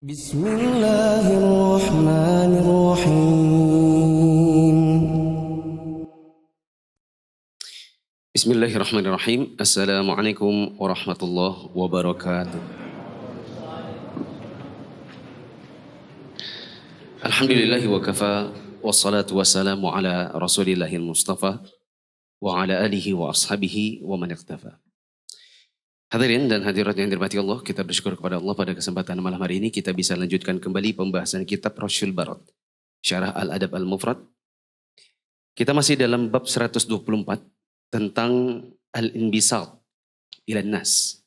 Bismillahirrahmanirrahim. Bismillahirrahmanirrahim. Assalamualaikum warahmatullahi wabarakatuh. Alhamdulillahi wa kafa, wassalatu wassalamu ala rasulillahil mustafa, wa ala alihi wa ashabihi wa man iqtafa. Hadirin dan hadirat yang dirahmati Allah, kita bersyukur kepada Allah pada kesempatan malam hari ini kita bisa lanjutkan kembali pembahasan kitab Rasyul Barat, Syarah Al-Adab Al-Mufrad. Kita masih dalam bab 124 tentang al-inbisat ilan nas.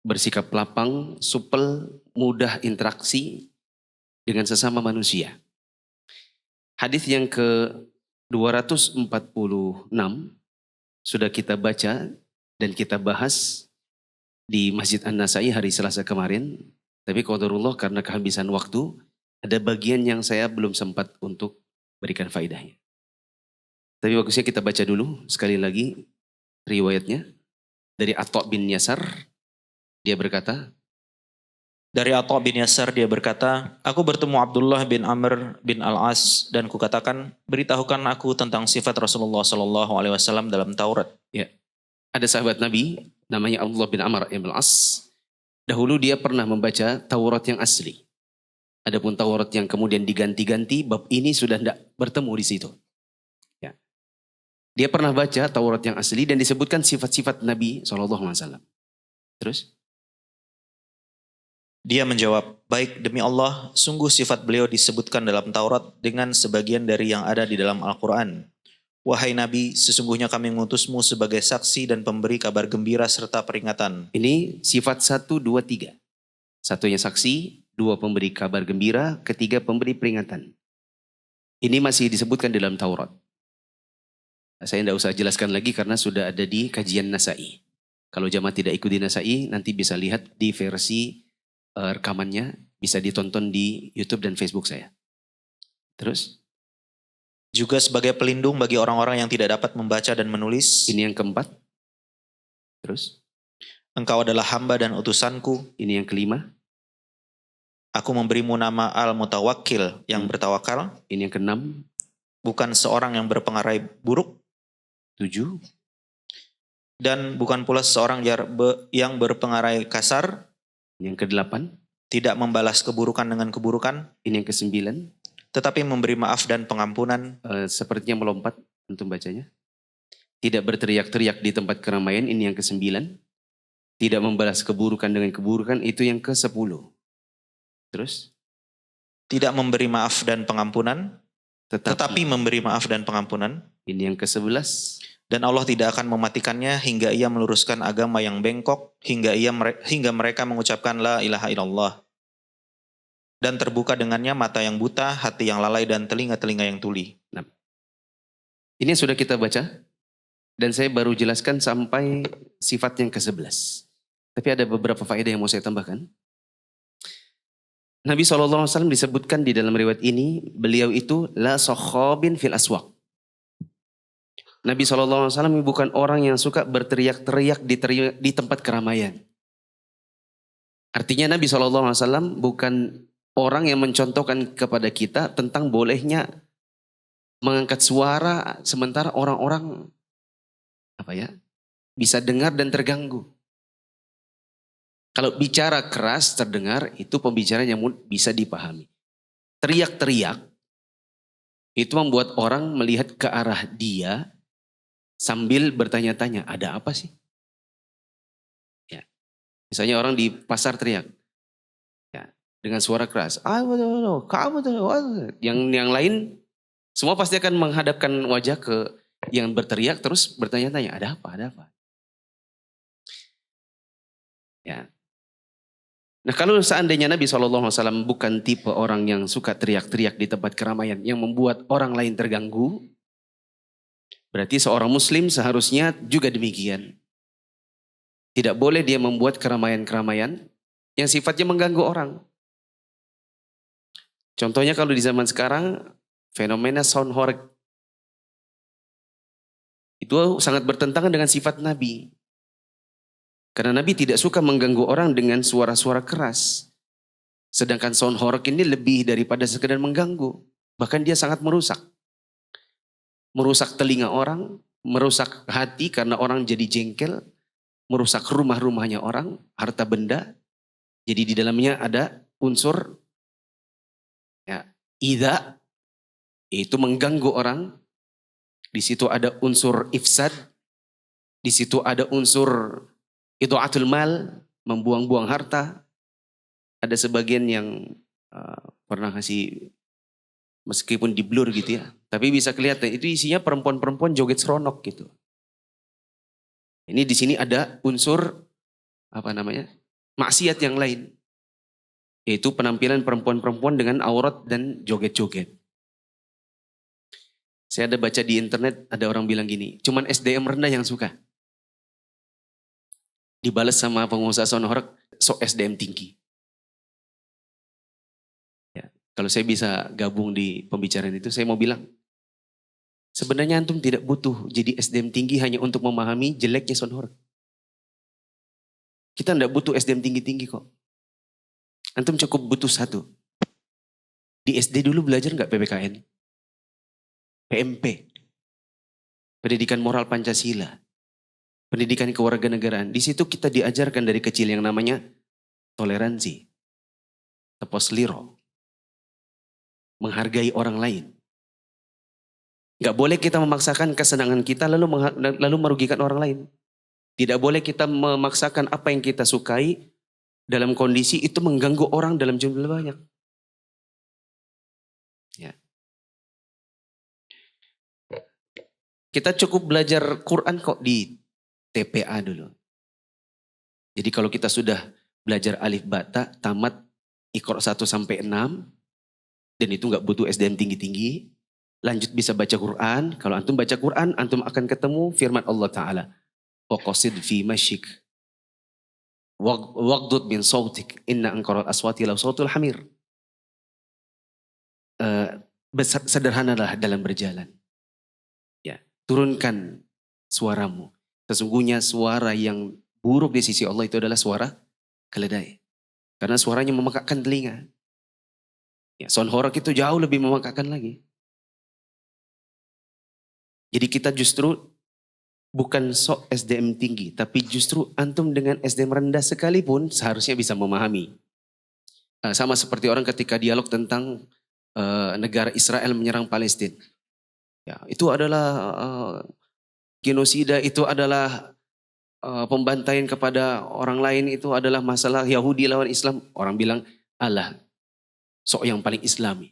Bersikap lapang, supel, mudah interaksi dengan sesama manusia. Hadis yang ke-246 sudah kita baca dan kita bahas di Masjid An-Nasai hari Selasa kemarin. Tapi qadarullah karena kehabisan waktu, ada bagian yang saya belum sempat untuk berikan faedahnya. Tapi bagusnya kita baca dulu sekali lagi riwayatnya dari Atha bin Yasar. Dia berkata, Dari Atha bin Yasar dia berkata, aku bertemu Abdullah bin Amr bin Al-As dan kukatakan, beritahukan aku tentang sifat Rasulullah SAW dalam Taurat. ya, ada sahabat Nabi namanya Abdullah bin Amr bin Al-As. Dahulu dia pernah membaca Taurat yang asli. Adapun Taurat yang kemudian diganti-ganti, bab ini sudah tidak bertemu di situ. Dia pernah baca Taurat yang asli dan disebutkan sifat-sifat Nabi SAW. Terus? Dia menjawab, baik demi Allah, sungguh sifat beliau disebutkan dalam Taurat dengan sebagian dari yang ada di dalam Al-Quran. Wahai Nabi, sesungguhnya kami mengutusmu sebagai saksi dan pemberi kabar gembira serta peringatan. Ini sifat 1, 2, 3. Satunya saksi, 2 pemberi kabar gembira, ketiga pemberi peringatan. Ini masih disebutkan dalam Taurat. Saya tidak usah jelaskan lagi karena sudah ada di kajian Nasai. Kalau jamaah tidak ikuti Nasai, nanti bisa lihat di versi rekamannya, bisa ditonton di YouTube dan Facebook saya. Terus? Juga sebagai pelindung bagi orang-orang yang tidak dapat membaca dan menulis. Ini yang keempat. Terus? Engkau adalah hamba dan utusanku. Ini yang kelima. Aku memberimu nama Al-Mutawakkil yang bertawakal. Ini yang keenam. Bukan seorang yang berpengaruh buruk. 7. Dan bukan pula seorang yang berpengaruh kasar. Yang ke-8. Tidak membalas keburukan dengan keburukan. Ini yang ke-9. Tetapi memberi maaf dan pengampunan. Sepertinya melompat untuk bacanya. Tidak berteriak-teriak di tempat keramaian, ini yang ke-9. Tidak membalas keburukan dengan keburukan, itu yang ke-10. Terus? Tidak memberi maaf dan pengampunan. Tetapi memberi maaf dan pengampunan. Ini yang ke-11. Dan Allah tidak akan mematikannya hingga ia meluruskan agama yang bengkok, hingga mereka mengucapkan la ilaha illallah. Dan terbuka dengannya mata yang buta, hati yang lalai, dan telinga-telinga yang tuli. Nah, ini yang sudah kita baca. Dan saya baru jelaskan sampai sifat yang ke-11. Tapi ada beberapa faedah yang mau saya tambahkan. Nabi SAW disebutkan di dalam riwayat ini, beliau itu la sokhabin fil aswaq. Nabi SAW bukan orang yang suka berteriak-teriak di tempat keramaian. Artinya Nabi SAW bukan orang yang mencontohkan kepada kita tentang bolehnya mengangkat suara sementara orang-orang bisa dengar dan terganggu. Kalau bicara keras terdengar itu pembicaraan yang bisa dipahami. Teriak-teriak itu membuat orang melihat ke arah dia sambil bertanya-tanya, ada apa sih? Ya. Misalnya orang di pasar teriak. Dengan suara keras, yang lain semua pasti akan menghadapkan wajah ke yang berteriak terus bertanya-tanya, ada apa? Ya. Nah kalau seandainya Nabi SAW bukan tipe orang yang suka teriak-teriak di tempat keramaian yang membuat orang lain terganggu, berarti seorang muslim seharusnya juga demikian. Tidak boleh dia membuat keramaian-keramaian yang sifatnya mengganggu orang. Contohnya kalau di zaman sekarang, fenomena sound horeg. Itu sangat bertentangan dengan sifat Nabi. Karena Nabi tidak suka mengganggu orang dengan suara-suara keras. Sedangkan sound horeg ini lebih daripada sekedar mengganggu. Bahkan dia sangat merusak. Merusak telinga orang, merusak hati karena orang jadi jengkel, merusak rumah-rumahnya orang, harta benda. Jadi di dalamnya ada unsur ya, idza, itu mengganggu orang. Di situ ada unsur ifsad, di situ ada unsur idha'atul mal, membuang-buang harta. Ada sebagian yang pernah kasih, meskipun di blur gitu ya, tapi bisa kelihatan itu isinya perempuan-perempuan joget seronok gitu. Ini di sini ada unsur maksiat yang lain, yaitu penampilan perempuan-perempuan dengan aurat dan joget-joget. Saya ada baca di internet, ada orang bilang gini, cuman SDM rendah yang suka. Dibalas sama pengusaha sound horeg, sok SDM tinggi. Ya, kalau saya bisa gabung di pembicaraan itu, saya mau bilang, sebenarnya antum tidak butuh jadi SDM tinggi hanya untuk memahami jeleknya sound horeg. Kita tidak butuh SDM tinggi-tinggi kok. Antum cukup butuh satu. Di SD dulu belajar nggak PPKN? PMP. Pendidikan Moral Pancasila. Pendidikan kewarganegaraan. Di situ kita diajarkan dari kecil yang namanya toleransi. Tepos liro. Menghargai orang lain. Gak boleh kita memaksakan kesenangan kita lalu merugikan orang lain. Tidak boleh kita memaksakan apa yang kita sukai dalam kondisi itu mengganggu orang dalam jumlah banyak. Ya. Kita cukup belajar Quran kok di TPA dulu. Jadi kalau kita sudah belajar alif bata, tamat Iqra 1 sampai 6, dan itu nggak butuh SDM tinggi-tinggi, lanjut bisa baca Quran. Kalau antum baca Quran, antum akan ketemu firman Allah Ta'ala. Waqasid fi masyik. Waqdud min sautik. Inna angkarat aswati law sautul hamir. Sederhanalah dalam berjalan. Ya, turunkan suaramu. Sesungguhnya suara yang buruk di sisi Allah itu adalah suara keledai. Karena suaranya memekakkan telinga. Ya, sound horeg itu jauh lebih memekakkan lagi. Jadi kita justru bukan sok SDM tinggi, tapi justru antum dengan SDM rendah sekalipun seharusnya bisa memahami. Sama seperti orang ketika dialog tentang negara Israel menyerang Palestina. Ya, itu adalah genosida, itu adalah pembantaian kepada orang lain, itu adalah masalah Yahudi lawan Islam. Orang bilang, Allah, sok yang paling Islami.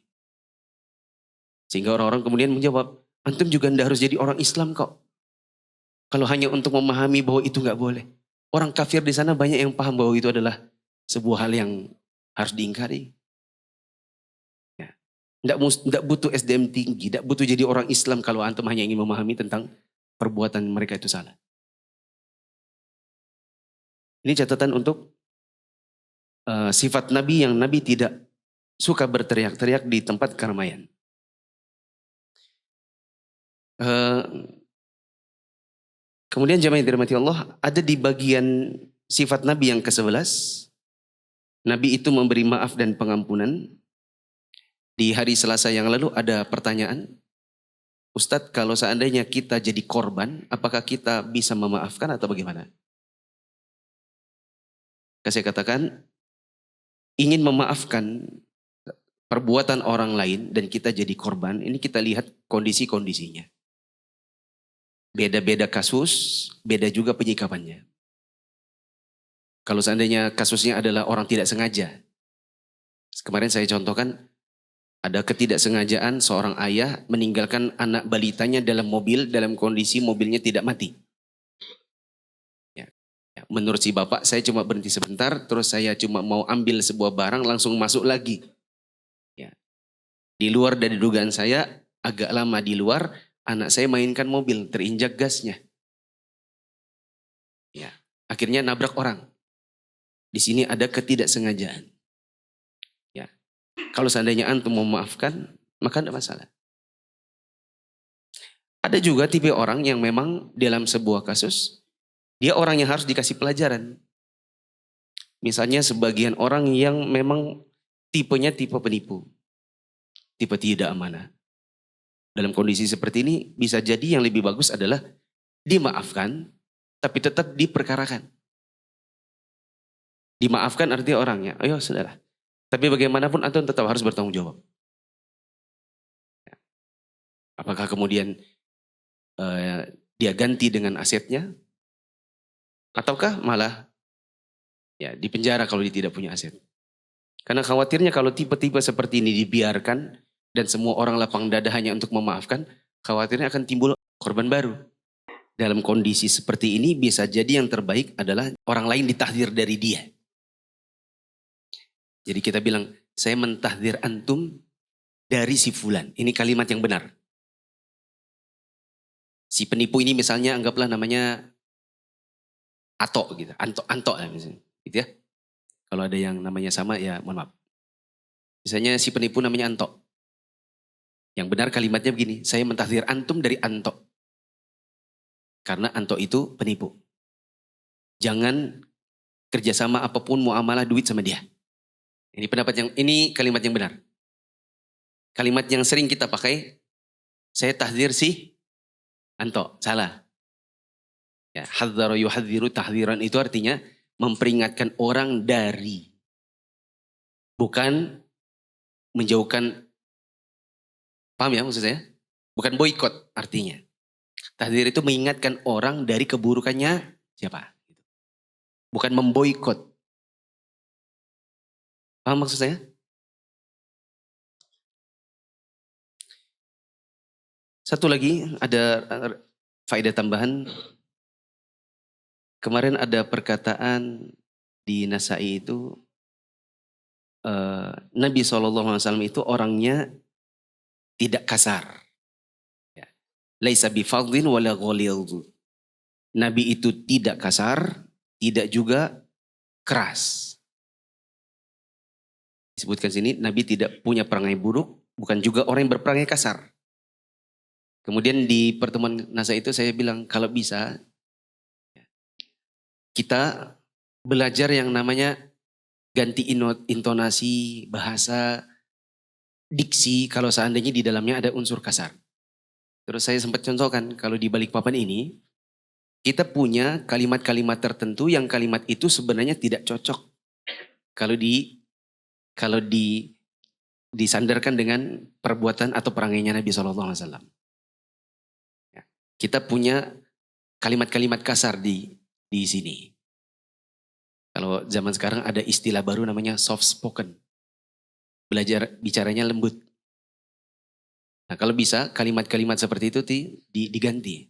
Sehingga orang-orang kemudian menjawab, antum juga tidak harus jadi orang Islam kok. Kalau hanya untuk memahami bahwa itu nggak boleh. Orang kafir di sana banyak yang paham bahwa itu adalah sebuah hal yang harus diingkari. Ya. Nggak butuh SDM tinggi, nggak butuh jadi orang Islam kalau antum hanya ingin memahami tentang perbuatan mereka itu salah. Ini catatan untuk sifat Nabi yang Nabi tidak suka berteriak-teriak di tempat keramaian. Kemudian jamaah yang dirahmati Allah, ada di bagian sifat Nabi yang ke-11. Nabi itu memberi maaf dan pengampunan. Di hari Selasa yang lalu ada pertanyaan, Ustadz, kalau seandainya kita jadi korban, apakah kita bisa memaafkan atau bagaimana? Saya katakan, ingin memaafkan perbuatan orang lain dan kita jadi korban, ini kita lihat kondisi-kondisinya. Beda-beda kasus, beda juga penyikapannya. Kalau seandainya kasusnya adalah orang tidak sengaja. Kemarin saya contohkan, ada ketidaksengajaan seorang ayah meninggalkan anak balitanya dalam mobil, dalam kondisi mobilnya tidak mati. Menurut si bapak, saya cuma berhenti sebentar, terus saya cuma mau ambil sebuah barang, langsung masuk lagi. Ya. Di luar dari dugaan saya, agak lama di luar, anak saya mainkan mobil, terinjak gasnya. Ya. Akhirnya nabrak orang. Di sini ada ketidaksengajaan. Ya. Kalau seandainya antum memaafkan, maka tidak masalah. Ada juga tipe orang yang memang dalam sebuah kasus, dia orang yang harus dikasih pelajaran. Misalnya sebagian orang yang memang tipenya tipe penipu, tipe tidak amanah. Dalam kondisi seperti ini bisa jadi yang lebih bagus adalah dimaafkan tapi tetap diperkarakan. Dimaafkan artinya orangnya, ayo sudahlah. Tapi bagaimanapun antum tetap harus bertanggung jawab. Apakah kemudian dia ganti dengan asetnya, ataukah malah ya dipenjara kalau dia tidak punya aset. Karena khawatirnya kalau tipe-tipe seperti ini dibiarkan dan semua orang lapang dada hanya untuk memaafkan, khawatirnya akan timbul korban baru. Dalam kondisi seperti ini bisa jadi yang terbaik adalah orang lain ditahdir dari dia. Jadi kita bilang, saya mentahdir antum dari si fulan. Ini kalimat yang benar. Si penipu ini misalnya anggaplah namanya Ato gitu. Anto lah misalnya. Gitu ya. Kalau ada yang namanya sama ya mohon maaf. Misalnya si penipu namanya Anto. Yang benar kalimatnya begini, saya mentahdir antum dari Anto. Karena Anto itu penipu. Jangan kerjasama apapun muamalah duit sama dia. Ini kalimat yang benar. Kalimat yang sering kita pakai, saya tahdir si Anto, salah. Ya, hadzara yuhadziru tahdiran itu artinya memperingatkan orang dari, bukan menjauhkan, paham ya maksud saya? Bukan boikot artinya. Tahdir itu mengingatkan orang dari keburukannya siapa? Bukan memboikot. Paham maksud saya? Satu lagi ada faedah tambahan. Kemarin ada perkataan di Nasai itu, Nabi SAW itu orangnya tidak kasar. Ya. Laisa bifadhin wala ghalidh. Nabi itu tidak kasar, tidak juga keras. Disebutkan sini, Nabi tidak punya perangai buruk, bukan juga orang yang berperangai kasar. Kemudian di pertemuan Nasa itu saya bilang, kalau bisa, kita belajar yang namanya ganti intonasi, bahasa, diksi, kalau seandainya di dalamnya ada unsur kasar. Terus saya sempat contohkan, kalau di Balikpapan ini, kita punya kalimat-kalimat tertentu yang kalimat itu sebenarnya tidak cocok. Kalau disandarkan dengan perbuatan atau perangainya Nabi SAW. Ya. Kita punya kalimat-kalimat kasar di sini. Kalau zaman sekarang ada istilah baru namanya soft spoken. Belajar bicaranya lembut. Nah kalau bisa kalimat-kalimat seperti itu diganti.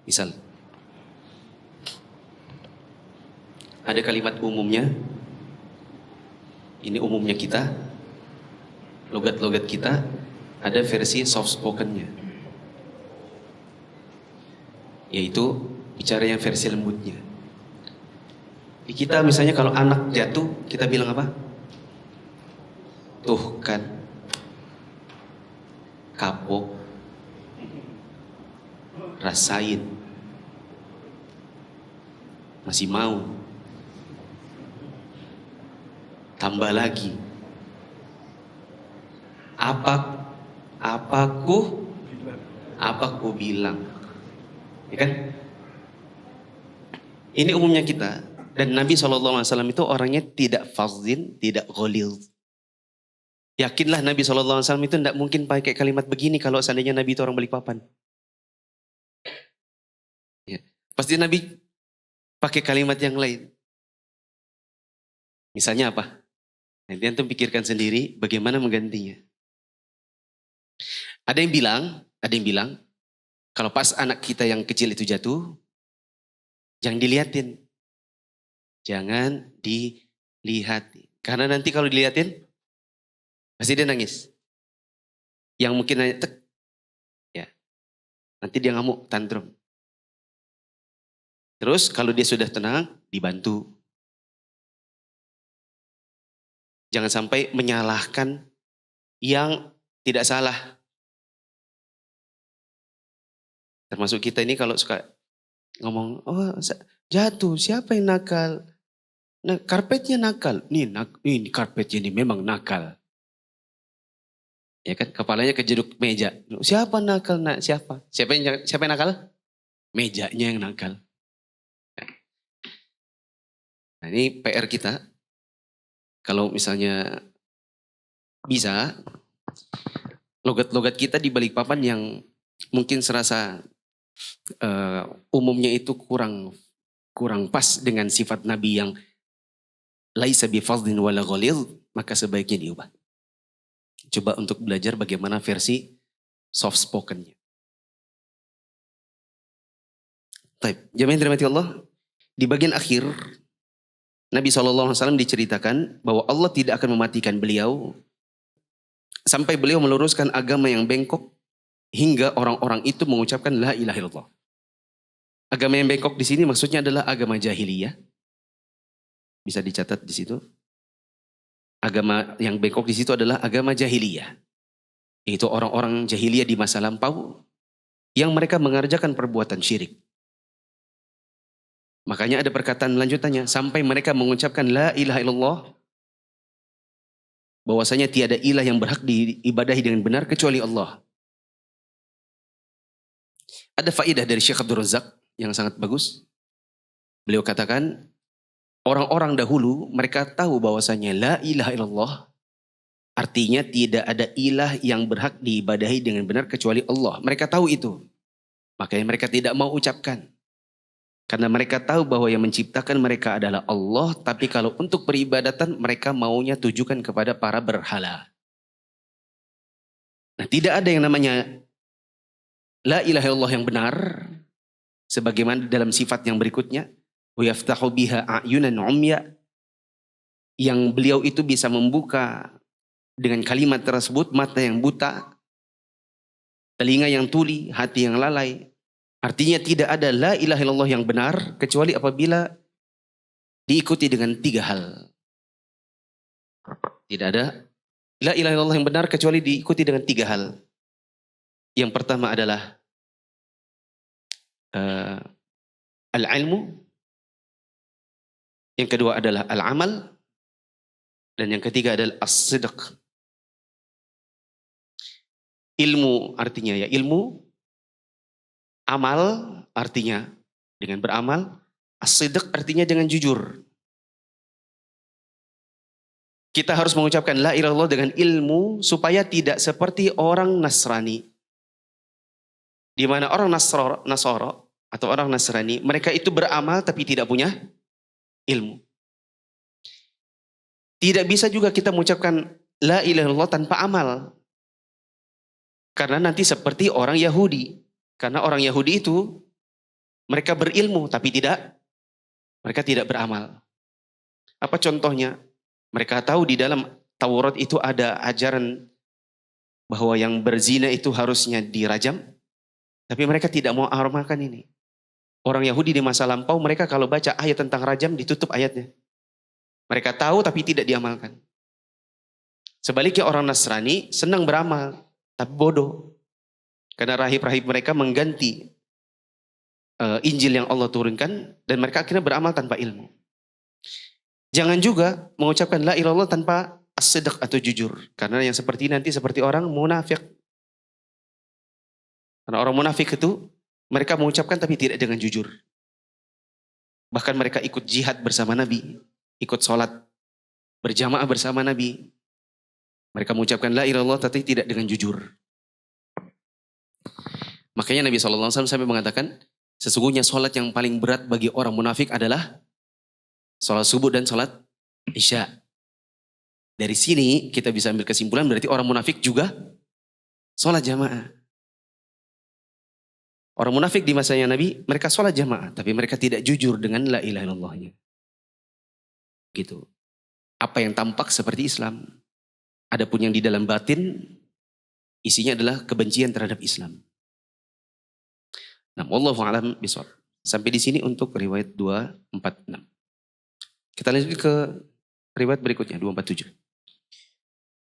Misal, ada kalimat umumnya, ini umumnya kita, logat-logat kita, ada versi soft spokennya. Yaitu bicara yang versi lembutnya. Di kita misalnya kalau anak jatuh, kita bilang apa? Tuh kan, kapok, rasain, masih mau, tambah lagi, apaku bilang, ya kan? Ini umumnya kita. Dan Nabi SAW itu orangnya tidak fazin, tidak ghalil. Yakinlah Nabi SAW itu tidak mungkin pakai kalimat begini kalau seandainya Nabi itu orang Balikpapan. Ya. Pasti Nabi pakai kalimat yang lain. Misalnya apa? Nanti antum pikirkan sendiri bagaimana menggantinya. Ada yang bilang, kalau pas anak kita yang kecil itu jatuh, jangan dilihatin. Jangan dilihat. Karena nanti kalau dilihatin, pasti dia nangis. Yang mungkin nanya, tek, ya, nanti dia ngamuk, tantrum. Terus kalau dia sudah tenang, dibantu. Jangan sampai menyalahkan yang tidak salah. Termasuk kita ini kalau suka ngomong, oh jatuh, siapa yang nakal? Nah, karpetnya nakal. Ini karpetnya ini memang nakal. Ya kan, kepalanya kejeduk meja. Siapa nakal? Siapa? Siapa yang nakal? Mejanya yang nakal. Nah, ini PR kita. Kalau misalnya bisa, logat-logat kita di Balikpapan yang mungkin serasa umumnya itu kurang pas dengan sifat Nabi yang laisa bifadhin wala ghalidh, maka sebaiknya diubah. Coba untuk belajar bagaimana versi soft spokennya. Baik, jamaah yang dirahmati Allah, di bagian akhir Nabi SAW diceritakan bahwa Allah tidak akan mematikan beliau sampai beliau meluruskan agama yang bengkok hingga orang-orang itu mengucapkan la ilaha illallah. Agama yang bengkok di sini maksudnya adalah agama jahiliyah. Bisa dicatat di situ. Agama yang bengkok di situ adalah agama jahiliyah. Itu orang-orang jahiliyah di masa lampau yang mereka mengerjakan perbuatan syirik. Makanya ada perkataan lanjutannya, sampai mereka mengucapkan la ilaha illallah, bahwasanya tiada ilah yang berhak diibadahi dengan benar kecuali Allah. Ada faedah dari Syekh Abdul Razak yang sangat bagus. Beliau katakan, orang-orang dahulu mereka tahu bahwasanya la ilaha illallah artinya tidak ada ilah yang berhak diibadahi dengan benar kecuali Allah. Mereka tahu itu. Makanya mereka tidak mau ucapkan. Karena mereka tahu bahwa yang menciptakan mereka adalah Allah. Tapi kalau untuk peribadatan mereka maunya tujukan kepada para berhala. Nah, tidak ada yang namanya la ilaha illallah yang benar. Sebagaimana dalam sifat yang berikutnya. وَيَفْتَحُ بِهَا أَعْيُنًا عُمْيًا, yang beliau itu bisa membuka dengan kalimat tersebut mata yang buta, telinga yang tuli, hati yang lalai. Artinya tidak ada la ilaha illallah yang benar kecuali apabila diikuti dengan 3 hal. Tidak ada la ilaha illallah yang benar kecuali diikuti dengan 3 hal. Yang pertama adalah al-ilmu. Yang kedua adalah al-amal. Dan yang ketiga adalah as-sidq. Ilmu artinya ya ilmu. Amal artinya dengan beramal. As-sidq artinya dengan jujur. Kita harus mengucapkan la ilaha illallah dengan ilmu supaya tidak seperti orang Nasrani. Di mana orang Nasara atau orang Nasrani, mereka itu beramal tapi tidak punya ilmu. Tidak bisa juga kita mengucapkan la ilaha illallah tanpa amal. Karena nanti seperti orang Yahudi. Karena orang Yahudi itu mereka berilmu tapi mereka tidak beramal. Apa contohnya? Mereka tahu di dalam Taurat itu ada ajaran bahwa yang berzina itu harusnya dirajam. Tapi mereka tidak mau amalkan ini. Orang Yahudi di masa lampau mereka kalau baca ayat tentang rajam ditutup ayatnya. Mereka tahu tapi tidak diamalkan. Sebaliknya orang Nasrani senang beramal tapi bodoh. Karena rahib-rahib mereka mengganti Injil yang Allah turunkan dan mereka akhirnya beramal tanpa ilmu. Jangan juga mengucapkan la ilaha illallah tanpa as-sidq atau jujur. Karena yang seperti nanti seperti orang munafik. Karena orang munafik itu mereka mengucapkan tapi tidak dengan jujur. Bahkan mereka ikut jihad bersama Nabi. Ikut sholat berjamaah bersama Nabi. Mereka mengucapkan la ilaha illallah tapi tidak dengan jujur. Makanya Nabi SAW sampai mengatakan, sesungguhnya sholat yang paling berat bagi orang munafik adalah sholat subuh dan sholat isya. Dari sini kita bisa ambil kesimpulan berarti orang munafik juga sholat jamaah. Orang munafik di masanya Nabi, mereka sholat jamaah. Tapi mereka tidak jujur dengan la ilaha illallahnya. Gitu. Apa yang tampak seperti Islam. Adapun yang di dalam batin, isinya adalah kebencian terhadap Islam. Nah, wallahu a'lam bishawab. Sampai di sini untuk riwayat 246. Kita lanjut ke riwayat berikutnya 247.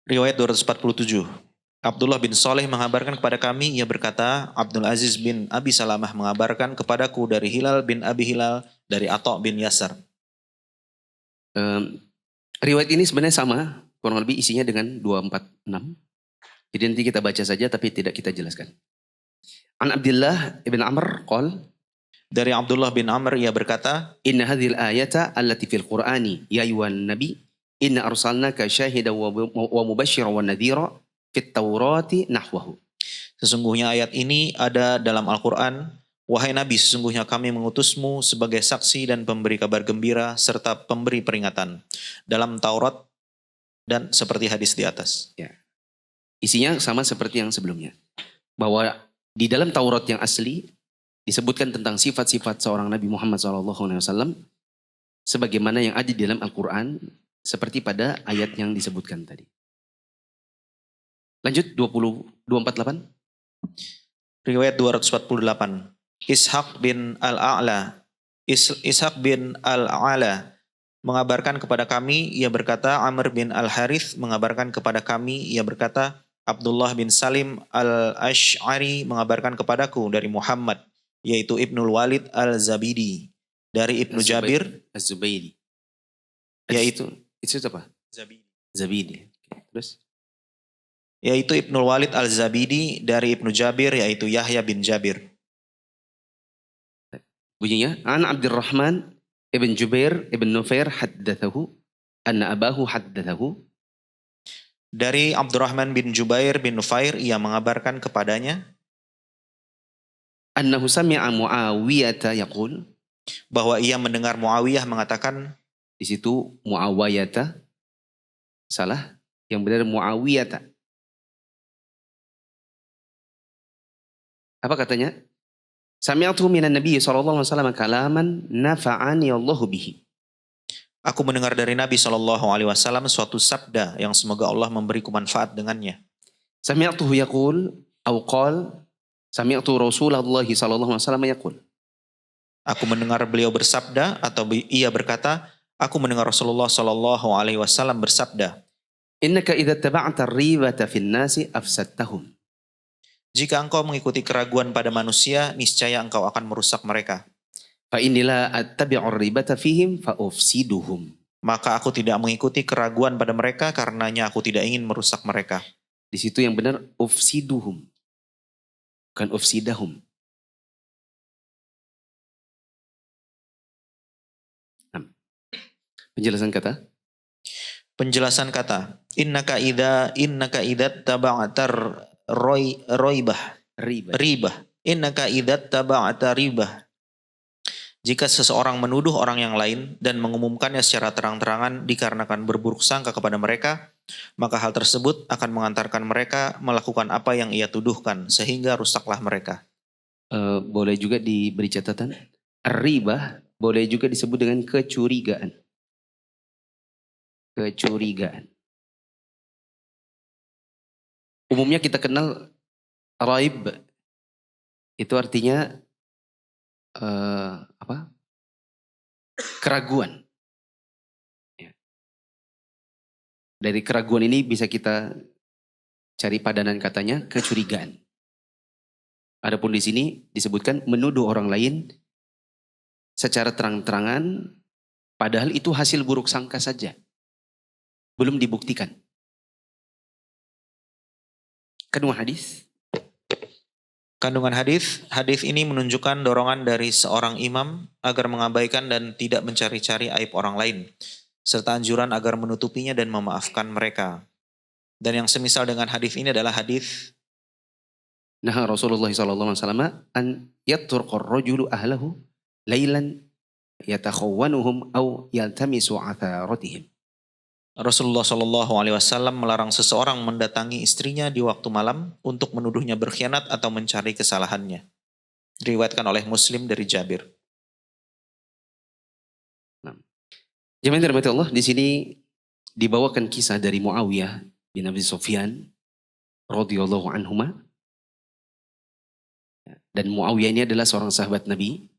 Riwayat 247. Abdullah bin Saleh mengabarkan kepada kami, ia berkata, Abdul Aziz bin Abi Salamah mengabarkan kepadaku dari Hilal bin Abi Hilal dari Atha bin Yasar. Riwayat ini sebenarnya sama, kurang lebih isinya dengan 246. Jadi nanti kita baca saja tapi tidak kita jelaskan. An Abdullah ibn Amr qol, Dari Abdullah bin Amr ia berkata, inna hadhil ayata allati fil Qur'ani ya ayyuhan nabi inna arsalnaka syahidan wa mubasysyiran wa nadhira fit Taurati nahwahu. sesungguhnya ayat ini ada dalam Al-Quran. Wahai Nabi, sesungguhnya kami mengutusmu sebagai saksi dan pemberi kabar gembira serta pemberi peringatan dalam Taurat dan seperti hadis di atas. Ya. Isinya sama seperti yang sebelumnya. Bahwa di dalam Taurat yang asli disebutkan tentang sifat-sifat seorang Nabi Muhammad SAW sebagaimana yang ada di dalam Al-Quran seperti pada ayat yang disebutkan tadi. Lanjut 248. Riwayat 248. Ishaq bin Al-A'la. Ishaq bin Al-A'la mengabarkan kepada kami, ia berkata, Amr bin Al-Harith mengabarkan kepada kami, ia berkata, Abdullah bin Salim Al-Ash'ari mengabarkan kepadaku dari Muhammad, yaitu Ibnul Walid Al-Zabidi, dari Ibnu Jabir, Az-Zubairi. yaitu Itu apa? Zabidi. Terus? Yaitu Ibnul Walid Al-Zabidi dari Ibnu Jabir, yaitu Yahya bin Jabir. Bunyinya, An Abdurrahman ibn Jubair ibn Nufair haddathahu anna abahu haddathahu. Dari Abdurrahman bin Jubair bin Nufair, ia mengabarkan kepadanya, Annahu sami'a Muawiyata yaqul. bahwa ia mendengar Muawiyah mengatakan, Di situ Muawiyata salah, yang benar Muawiyata. Apa katanya? Sami'tu minan Nabi sallallahu alaihi wasallam kalaman nafa'ani Allahu bihi. aku mendengar dari Nabi SAW suatu sabda yang semoga Allah memberiku manfaat dengannya. Sami'tuhu yaqul au qal sami'tu Rasulullah sallallahu alaihi wasallam yaqul. Aku mendengar beliau bersabda atau ia berkata, aku mendengar Rasulullah SAW bersabda, Innaka idza taba'ta ar-ribata fin nasi afsadtahum. jika engkau mengikuti keraguan pada manusia, niscaya engkau akan merusak mereka. Fa inilah attabi'u ar-ribata fihim fa ufsiduhum. Maka aku tidak mengikuti keraguan pada mereka karenanya aku tidak ingin merusak mereka. Di situ yang benar ufsiduhum. Bukan ufsidahum. Penjelasan kata. Penjelasan kata, innaka idza taba'atar roibah. Ribah. Innaka idza taba'ata ribah. Jika seseorang menuduh orang yang lain dan mengumumkannya secara terang-terangan dikarenakan berburuk sangka kepada mereka, maka hal tersebut akan mengantarkan mereka melakukan apa yang ia tuduhkan sehingga rusaklah mereka. Boleh juga diberi catatan. Ribah boleh juga disebut dengan kecurigaan. Kecurigaan. Umumnya kita kenal raib. Itu artinya keraguan. Ya. Dari keraguan ini bisa kita cari padanan katanya kecurigaan. Adapun di sini disebutkan menuduh orang lain secara terang-terangan, padahal itu hasil buruk sangka saja, belum dibuktikan. Kedua hadis. Kandungan hadis ini menunjukkan dorongan dari seorang imam agar mengabaikan dan tidak mencari-cari aib orang lain, serta anjuran agar menutupinya dan memaafkan mereka. Dan yang semisal dengan hadis ini adalah hadis Nah Rasulullah SAW an yatturqar rajulu ahlahu lailan yatakhawwanuhum au yaltamisu atharatihim. Rasulullah SAW melarang seseorang mendatangi istrinya di waktu malam untuk menuduhnya berkhianat atau mencari kesalahannya. Diriwayatkan oleh Muslim dari Jabir. Jemaah yang dirahmati Allah, di sini dibawakan kisah dari Muawiyah bin Abi Sufyan radhiyallahu anhuma. Dan Muawiyah ini adalah seorang sahabat Nabi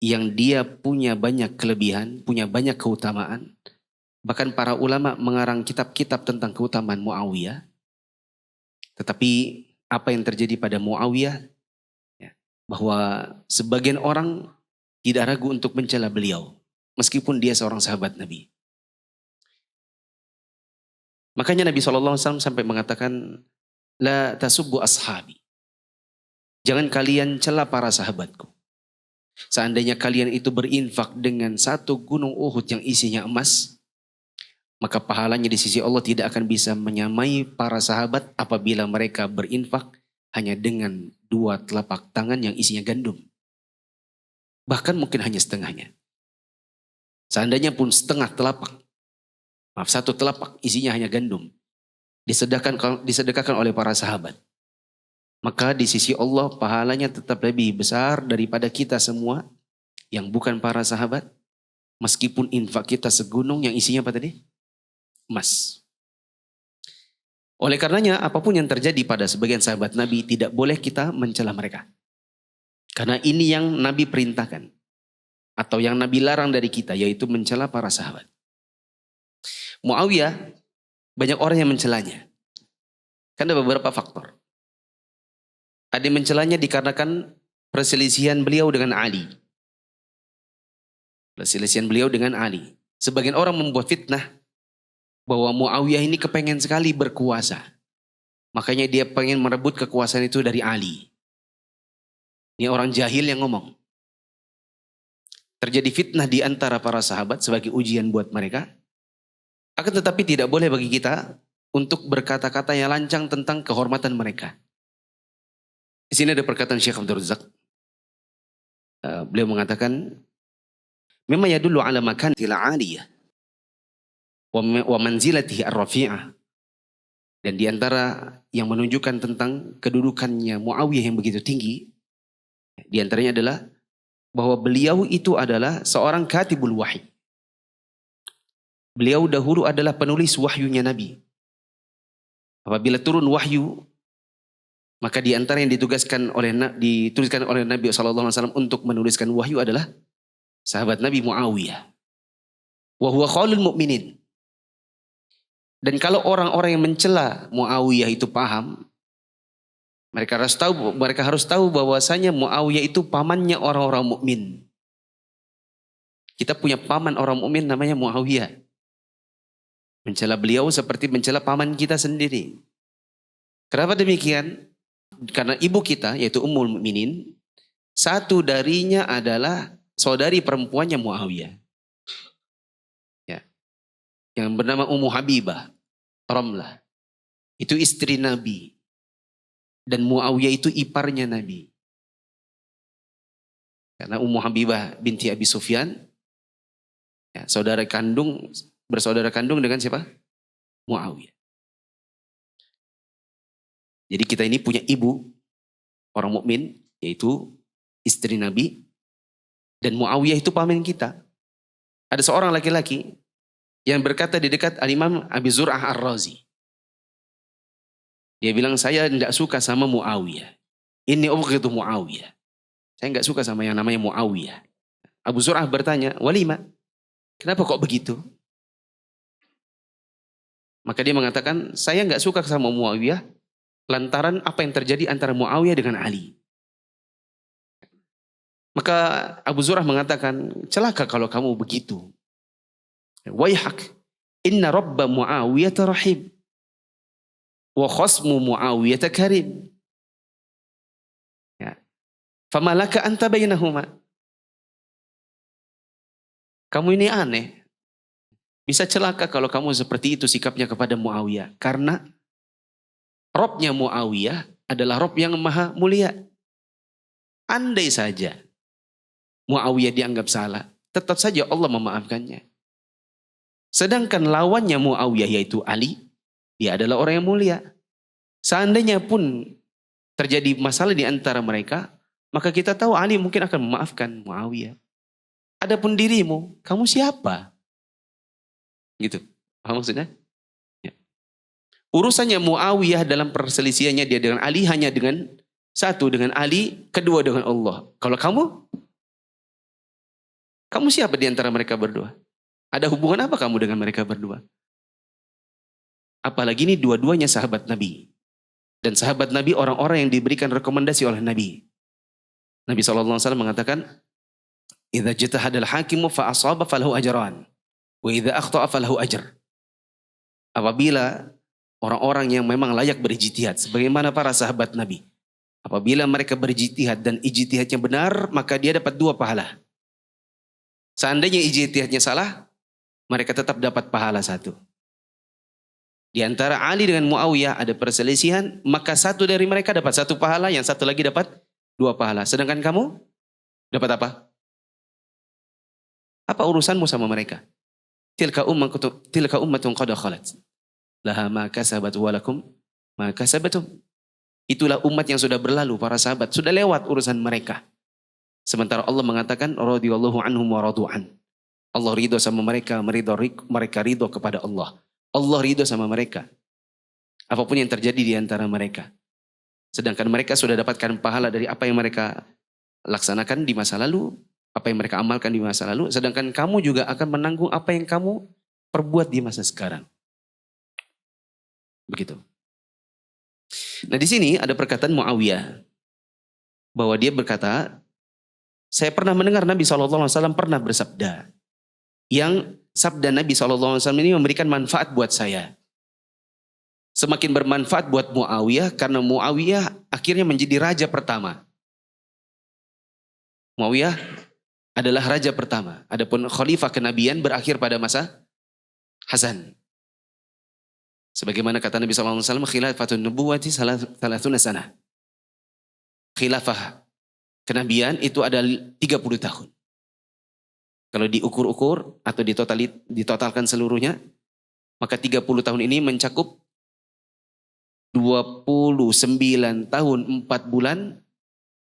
yang dia punya banyak kelebihan, punya banyak keutamaan. Bahkan para ulama mengarang kitab-kitab tentang keutamaan Muawiyah. Tetapi apa yang terjadi pada Muawiyah, ya, bahwa sebagian orang tidak ragu untuk mencela beliau. Meskipun dia seorang sahabat Nabi. Makanya Nabi SAW sampai mengatakan, la tasubbu ashabi. Jangan kalian cela para sahabatku. Seandainya kalian itu berinfak dengan satu gunung Uhud yang isinya emas, maka pahalanya di sisi Allah tidak akan bisa menyamai para sahabat apabila mereka berinfak hanya dengan 2 telapak tangan yang isinya gandum. Bahkan mungkin hanya setengahnya. Seandainya pun setengah telapak, maaf 1 telapak isinya hanya gandum, disedekahkan oleh para sahabat, maka di sisi Allah pahalanya tetap lebih besar daripada kita semua yang bukan para sahabat, meskipun infak kita segunung yang isinya apa tadi? Emas. Oleh karenanya apapun yang terjadi pada sebagian sahabat Nabi tidak boleh kita mencela mereka. Karena ini yang Nabi perintahkan. Atau yang Nabi larang dari kita, yaitu mencela para sahabat. Muawiyah, banyak orang yang mencelanya. Karena ada beberapa faktor. Ada yang mencelanya dikarenakan perselisihan beliau dengan Ali. Perselisihan beliau dengan Ali. Sebagian orang membuat fitnah bahwa Muawiyah ini kepengen sekali berkuasa. Makanya dia pengen merebut kekuasaan itu dari Ali. Ini orang jahil yang ngomong. Terjadi fitnah di antara para sahabat sebagai ujian buat mereka. Akan tetapi tidak boleh bagi kita untuk berkata-kata yang lancang tentang kehormatan mereka. Di sini ada perkataan Syekh Abdul Razak. Beliau mengatakan, "Mimma yadullu ala makanil 'aliyah wa manzilatihi ar-rafi'ah." Dan di antara yang menunjukkan tentang kedudukannya Muawiyah yang begitu tinggi, di antaranya adalah bahwa beliau itu adalah seorang katibul wahyi. Beliau dahulu adalah penulis wahyunya Nabi. Apabila turun wahyu, maka di antara yang dituliskan oleh Nabi SAW untuk menuliskan wahyu adalah sahabat Nabi Muawiyah. Wa huwa khalul mu'minin. Dan kalau orang-orang yang mencela Muawiyah itu paham, mereka harus tahu bahwasanya Muawiyah itu pamannya orang-orang mukmin. Kita punya paman orang mukmin namanya Muawiyah. Mencela beliau seperti mencela paman kita sendiri. Kenapa demikian? Karena ibu kita yaitu Ummul Mukminin, satu darinya adalah saudari perempuannya Muawiyah. Ya. Yang bernama Ummu Habibah Ramlah. Itu istri Nabi. Dan Muawiyah itu iparnya Nabi. Karena Ummu Habibah binti Abi Sufyan, ya, bersaudara kandung dengan siapa? Muawiyah. Jadi kita ini punya ibu orang mukmin, yaitu istri Nabi, dan Muawiyah itu paman kita. Ada seorang laki-laki yang berkata di dekat Al-Imam Abi Zur'ah Ar-Razi. Dia bilang, saya tidak suka sama Muawiyah. Ini ubghidu Muawiyah. Saya enggak suka sama yang namanya Muawiyah. Abu Zur'ah bertanya, walima? Kenapa kok begitu? Maka dia mengatakan, saya enggak suka sama Muawiyah lantaran apa yang terjadi antara Muawiyah dengan Ali. Maka Abu Zur'ah mengatakan, celaka kalau kamu begitu. Waihak, inna rabba Muawiyah rahim. Wa khasmu Muawiyah karim. Ya. Famalaka anta bainahuma. Kamu ini aneh. Bisa celaka kalau kamu seperti itu sikapnya kepada Muawiyah. Karena Robnya Muawiyah adalah Rob yang maha mulia. Andai saja Muawiyah dianggap salah, tetap saja Allah memaafkannya. Sedangkan lawannya Muawiyah yaitu Ali, dia adalah orang yang mulia. Seandainya pun terjadi masalah di antara mereka, maka kita tahu Ali mungkin akan memaafkan Muawiyah. Adapun dirimu, kamu siapa? Gitu. Paham maksudnya? Ya. Urusannya Muawiyah dalam perselisihannya dia dengan Ali hanya dengan satu dengan Ali, kedua dengan Allah. Kalau kamu siapa di antara mereka berdua? Ada hubungan apa kamu dengan mereka berdua? Apalagi ini dua-duanya sahabat Nabi. Dan sahabat Nabi orang-orang yang diberikan rekomendasi oleh Nabi. Nabi SAW mengatakan, "Idza jatahadal hakimu fa asaba falahu ajran, wa idza akhta'a falahu ajr." apabila orang-orang yang memang layak berijtihad, sebagaimana para sahabat Nabi, apabila mereka berijtihad dan ijtihadnya benar, maka dia dapat 2 pahala. Seandainya ijtihadnya salah, mereka tetap dapat pahala 1. Di antara Ali dengan Muawiyah ada perselisihan, maka satu dari mereka dapat 1 pahala, yang satu lagi dapat 2 pahala. Sedangkan kamu dapat apa? Apa urusanmu sama mereka? Tilka ummatun qad khalat. Laha ma kasabat wa lakum ma kasabatum. Itulah umat yang sudah berlalu, para sahabat. Sudah lewat urusan mereka. Sementara Allah mengatakan, radhiyallahu anhum wa radu'an. Allah ridho sama mereka, mereka ridho kepada Allah. Allah ridho sama mereka. Apapun yang terjadi di antara mereka. Sedangkan mereka sudah dapatkan pahala dari apa yang mereka laksanakan di masa lalu. Apa yang mereka amalkan di masa lalu. Sedangkan kamu juga akan menanggung apa yang kamu perbuat di masa sekarang. Begitu. Nah di sini ada perkataan Muawiyah. Bahwa dia berkata, saya pernah mendengar Nabi SAW pernah bersabda. Yang sabda Nabi SAW ini memberikan manfaat buat saya. Semakin bermanfaat buat Muawiyah karena Muawiyah akhirnya menjadi raja pertama. Muawiyah adalah raja pertama. Adapun khalifah kenabian berakhir pada masa Hasan. Sebagaimana kata Nabi SAW, khilafatun nubuwati salasuna sana. Khilafah kenabian itu ada 30 tahun. Kalau diukur-ukur atau ditotalkan seluruhnya, maka 30 tahun ini mencakup 29 tahun 4 bulan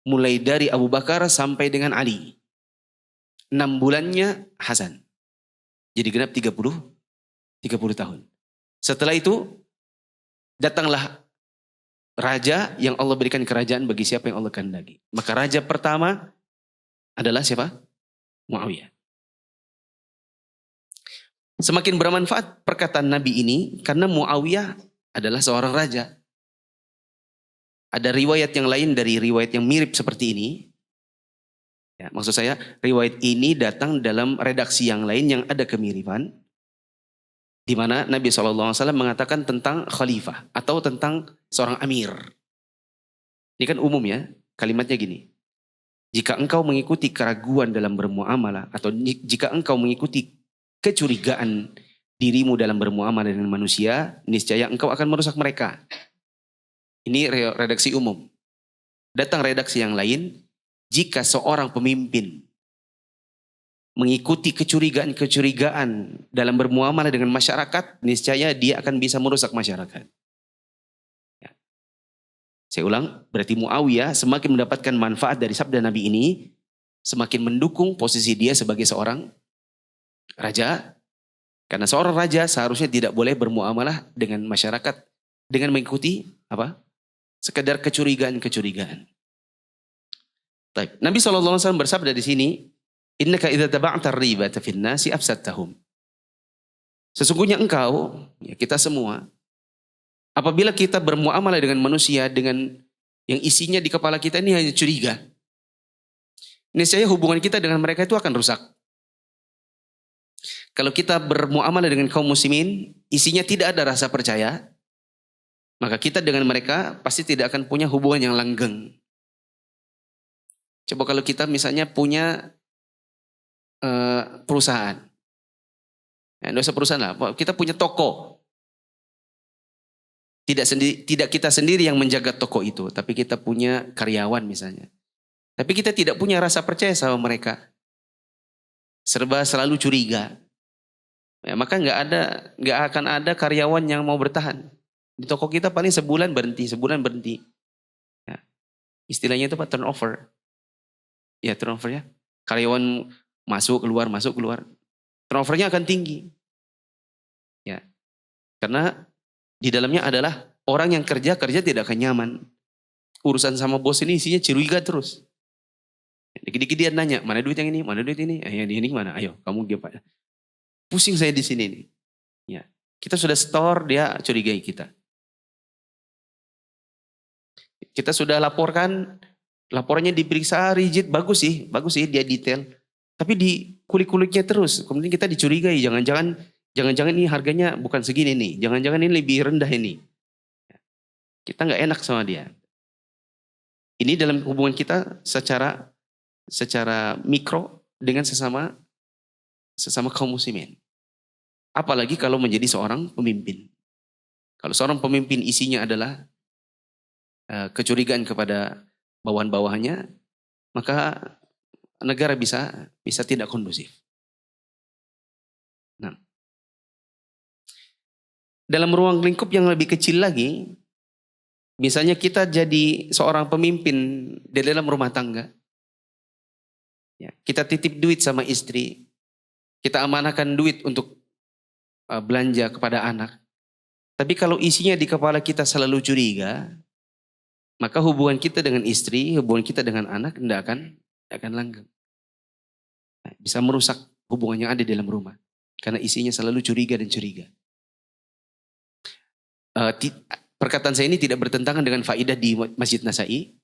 mulai dari Abu Bakar sampai dengan Ali. 6 bulannya Hasan. Jadi genap 30 tahun. Setelah itu datanglah raja yang Allah berikan kerajaan bagi siapa yang Allah kehendaki. Maka raja pertama adalah siapa? Muawiyah. Semakin bermanfaat perkataan Nabi ini karena Muawiyah adalah seorang raja. Ada riwayat yang lain dari riwayat yang mirip seperti ini. Ya, maksud saya riwayat ini datang dalam redaksi yang lain yang ada kemiripan. Di mana Nabi SAW mengatakan tentang khalifah atau tentang seorang amir. Ini kan umum ya, kalimatnya gini. Jika engkau mengikuti keraguan dalam bermuamalah atau jika engkau mengikuti kecurigaan dirimu dalam bermuamalah dengan manusia, niscaya engkau akan merusak mereka. Ini redaksi umum. Datang redaksi yang lain, jika seorang pemimpin mengikuti kecurigaan-kecurigaan dalam bermuamalah dengan masyarakat, niscaya dia akan bisa merusak masyarakat. Ya. Saya ulang, berarti Muawiyah semakin mendapatkan manfaat dari sabda Nabi ini, semakin mendukung posisi dia sebagai seorang raja. Karena seorang raja seharusnya tidak boleh bermuamalah dengan masyarakat dengan mengikuti apa? Sekedar kecurigaan-kecurigaan. Baik. Nabi SAW bersabda di sini, innaka idza taba'ta ar-ribata fin nasi afsadtahum. Sesungguhnya engkau, ya kita semua, apabila kita bermuamalah dengan manusia dengan yang isinya di kepala kita ini hanya curiga, niscaya hubungan kita dengan mereka itu akan rusak. Kalau kita bermuamalah dengan kaum muslimin, isinya tidak ada rasa percaya, maka kita dengan mereka pasti tidak akan punya hubungan yang langgeng. Coba kalau kita misalnya punya perusahaan. Ya, nggak usah perusahaan lah, kita punya toko. Tidak kita sendiri yang menjaga toko itu, tapi kita punya karyawan misalnya. Tapi kita tidak punya rasa percaya sama mereka. Serba selalu curiga. Ya, maka nggak akan ada karyawan yang mau bertahan. Di toko kita paling sebulan berhenti. Ya. Istilahnya itu Pak turnover. Ya turnover ya. Karyawan masuk keluar. Turnovernya akan tinggi. Ya. Karena di dalamnya adalah orang yang kerja tidak akan nyaman. Urusan sama bos ini isinya curiga terus. Dikit-dikit dia nanya, mana duit yang ini, mana duit ini, yang ini mana, ayo kamu gimana. Pusing saya di sini nih. Ya. Kita sudah store, dia curigai kita. Kita sudah laporkan, laporannya diperiksa rigid, bagus sih dia detail. Tapi di kulik-kuliknya terus, kemudian kita dicurigai, jangan-jangan Jangan-jangan ini harganya bukan segini nih. Jangan-jangan ini lebih rendah ini. Kita nggak enak sama dia. Ini dalam hubungan kita secara mikro dengan sesama kaum muslimin. Apalagi kalau menjadi seorang pemimpin. Kalau seorang pemimpin isinya adalah kecurigaan kepada bawahan-bawahannya, maka negara bisa tidak kondusif. Nah, dalam ruang lingkup yang lebih kecil lagi, misalnya kita jadi seorang pemimpin di dalam rumah tangga, ya, kita titip duit sama istri, kita amanahkan duit untuk belanja kepada anak. Tapi kalau isinya di kepala kita selalu curiga, maka hubungan kita dengan istri, hubungan kita dengan anak tidak akan langgeng. Nah, bisa merusak hubungan yang ada di dalam rumah. Karena isinya selalu curiga dan curiga. Perkataan saya ini tidak bertentangan dengan faidah di Masjid Nasai.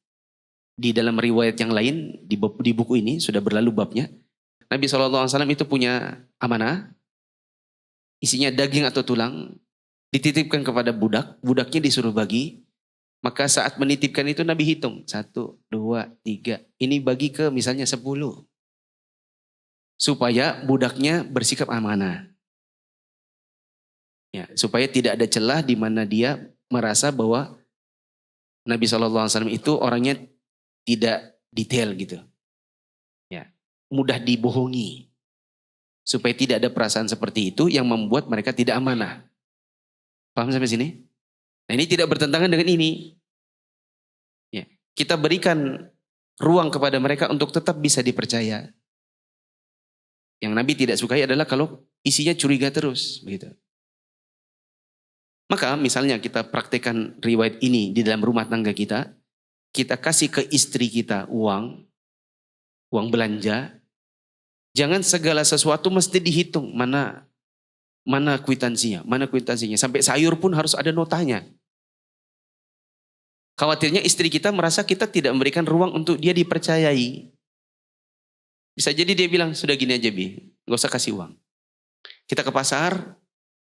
Di dalam riwayat yang lain, di buku ini sudah berlalu babnya. Nabi SAW itu punya amanah. Isinya daging atau tulang. Dititipkan kepada budak. Budaknya disuruh bagi. Maka saat menitipkan itu Nabi hitung. 1, 2, 3. Ini bagi ke misalnya 10. Supaya budaknya bersikap amanah. Ya, supaya tidak ada celah di mana dia merasa bahwa Nabi SAW itu orangnya tidak detail gitu. Ya, mudah dibohongi. Supaya tidak ada perasaan seperti itu yang membuat mereka tidak amanah. Paham sampai sini? Nah, ini tidak bertentangan dengan ini. Ya, kita berikan ruang kepada mereka untuk tetap bisa dipercaya. Yang Nabi tidak sukai adalah kalau isinya curiga terus, begitu. Maka misalnya kita praktekkan riwayat ini di dalam rumah tangga kita, kita kasih ke istri kita uang belanja, jangan segala sesuatu mesti dihitung mana kwitansinya, sampai sayur pun harus ada notanya. Khawatirnya istri kita merasa kita tidak memberikan ruang untuk dia dipercayai. Bisa jadi dia bilang, sudah gini aja Bi, gak usah kasih uang. Kita ke pasar,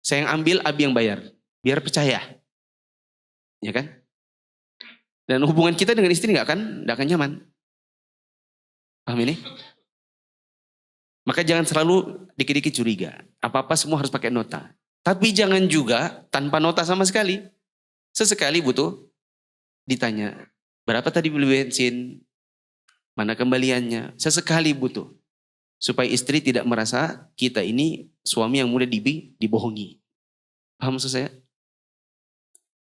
saya yang ambil, Abi yang bayar. Biar percaya. Ya kan? Dan hubungan kita dengan istri gak akan nyaman. Paham ini? Maka jangan selalu dikit-dikit curiga. Apa-apa semua harus pakai nota. Tapi jangan juga tanpa nota sama sekali. Sesekali butuh ditanya, berapa tadi beli bensin? Mana kembaliannya? Sesekali butuh. Supaya istri tidak merasa kita ini suami yang mudah dibohongi. Paham maksud saya?